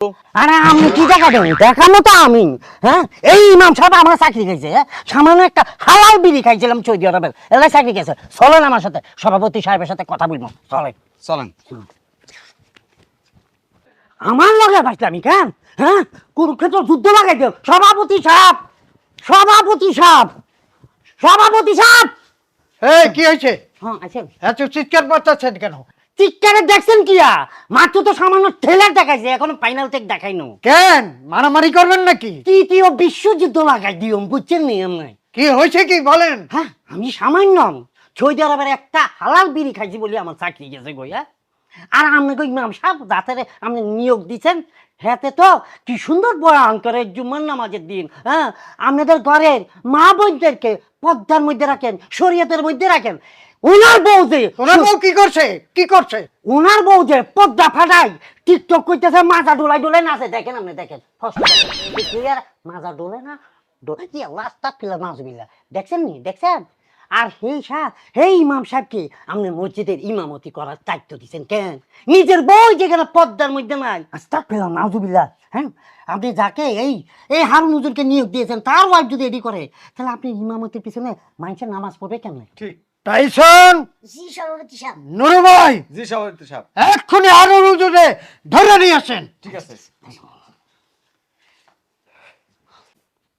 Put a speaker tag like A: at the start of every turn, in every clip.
A: আরে আমি কি দেখা দেবো দেখানো তো আমি। হ্যাঁ, এই ইমাম সাহেব আমার চাকরি খাইছে। সামান্য একটা হালাল বিড়ি খাইছিলাম সৌদি আরবের, এলাই চাকরি খাইছে। চলেন আমার সাথে, সভাপতি সাহেবের সাথে কথা বলবো। চলেন
B: চলেন।
A: আমার লগে বাঁচলামি কেন? হ্যাঁ, কুরুক্ষেত্র যুদ্ধ লাগাই দিও। সভাপতি সাহেব, সভাপতি সাহেব, সভাপতি সাহেব।
C: এই কি হয়েছে?
A: হ্যাঁ আছেন।
C: এত চিৎকার বাচ্চাছেন কেন?
A: চিৎকারে দেখছেন কিয়া? মাত্র তো সামান্য ট্রেলার দেখাইছে, এখনো ফাইনাল টেক দেখাইনো।
C: কেন মারামারি করবেন নাকি?
A: তৃতীয় বিশ্বযুদ্ধ লাগাই দিও, বুঝছেন নি আমি?
C: কি হয়েছে কি বলেন?
A: হ্যাঁ, আমি সামান্য সৌদি আরবের একটা হালাল বিড়ি খাইছি বলে আমার চাকরি গেছে গইয়া। আর আপনি কই ইমাম সাহেব যাতে আপনি নিয়োগ দিচ্ছেন, হেতে তো কি সুন্দর বয়ান করে জুম্মার নামাজের দিন। হ্যাঁ, আপনাদের ঘরের মা বোনদেরকে পর্দার মধ্যে রাখেন, শরীয়তের মধ্যে রাখেন। ওনার বউ যে,
C: ওনার বউ কি করছে? কি করছে?
A: ওনার বউ যে পর্দা ফাটাই টিকটক করতেছে, মাজা ডোলাই ডোলাই নাচে। দেখেন আপনি, দেখেন মাজা ডোলে না, রাস্তা ফিলা নাচবিল্লা। দেখছেন নি? দেখছেন? আর সেই ইমাম সাহেবকে আপনি মসজিদের ইমামতি করার দায়িত্ব দিচ্ছেন কেন? নিজের বউ যেখানে পর্দার মধ্যে নাই, রাস্তা ফিলা নাচবিল্লা। হ্যাঁ, আপনি যাকে এই এই হারুন হুজুরকে নিয়োগ দিয়েছেন, তার ওয়াইফ যদি এডি করে, তাহলে আপনি ইমামতির পিছনে মানুষের নামাজ পড়বে কেমন?
B: ঠিক।
C: টাইসন,
A: জি সভাপতি সাহেব।
C: নুরু ভাই,
B: জি সভাপতি সাহেব।
C: এক্ষুনি আরো রুজুরে ধরে নিয়ে আসেন।
B: ঠিক আছে।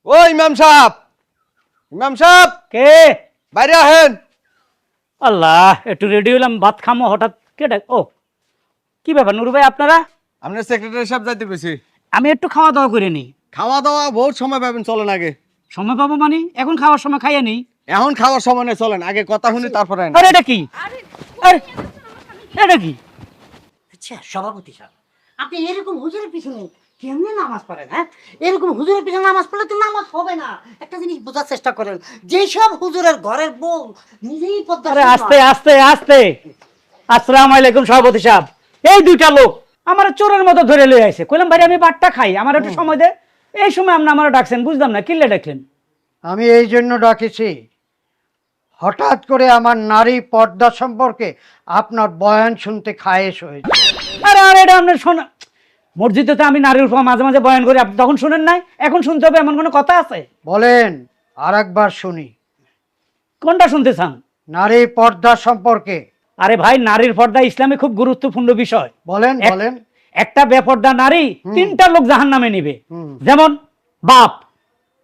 B: ও ইমাম সাহেব, ইমাম সাহেব
D: কে?
B: বাইরে আহেন।
D: আল্লাহ, একটু রেডি হলাম, ভাত খামো, হঠাৎ কে ডাক? ও, কি ব্যাপার নুরু ভাই আপনারা?
B: আপনার সেক্রেটারি সাহেব যাইতে কইছি।
D: আমি একটু খাওয়া দাওয়া করে নিই।
B: খাওয়া দাওয়া বহুত সময় পাবেন, চলেন আগে।
D: সময় পাবো মানে? এখন খাওয়ার সময় খাইয়ে নিই।
B: এখন খাওয়ার সময় নেই, চলেন আগে কথা শুনি তারপরে আইন।
D: আরে এটা কি? আরে এটা কি?
A: আচ্ছা সভাপতি সাহেব, আপনি এরকম হুজুরের পিছনে কেমনে নামাজ পড়েন? হ্যাঁ, এরকম হুজুরের পিছনে নামাজ পড়লে তো নামাজ হবে না। একটা জিনিস বোঝার চেষ্টা করেন, যেসব হুজুরের ঘরের বউ নিজেই পর্দা
D: আরে আস্তে আস্তে আস্তে। আসসালামু আলাইকুম সভাপতি সাহেব। এই দুইটা লোক আমার চোরের মতো ধরে লয়ে আইছে। কইলাম ভাই আমি বাটটা খাই, আমার একটু সময় দে। এই সময় আপনি আমার ডাকছেন, বুঝলাম না কিল্লে ডাকলেন।
C: আমি এই জন্য ডাকেছি, হঠাৎ করে আমার নারী পর্দা সম্পর্কে আপনার বয়ান শুনতে খায়েশ হয়েছে।
D: আরে আরে এটা আপনার শোনা, মসজিদে তো আমি নারীর উপর মাঝে মাঝে বয়ান করি, আপনি তখন শুনেন নাই, এখন শুনতে হবে এমন কোনো কথা আছে?
C: বলেন আর একবার শুনি।
D: কোনটা শুনতে চান?
C: নারী পর্দা সম্পর্কে
D: আরে ভাই, নারীর পর্দা ইসলামে খুব গুরুত্বপূর্ণ বিষয়।
C: বলেন
D: এক-
C: বলেন।
D: একটা বেপর্দা নারী তিনটা লোক জাহান্নামে নিবে।
C: হুম।
D: যেমন বাপ,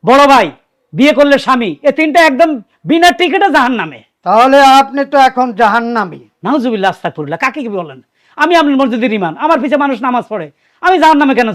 D: বড় ভাই, বিয়ে করলে স্বামী, এ তিনটা একদম বিনা টিকিটে জাহান্নামে।
C: তাহলে আপনি তো এখন জাহান্নামী।
D: নাউজুবিল্লাহ, আস্তাগফিরুল্লাহ। কাকে কি বলেন? আমি আপনার মসজিদের ইমাম, আমার পিছে মানুষ নামাজ পড়ে, আমি জাহান্নামে কেন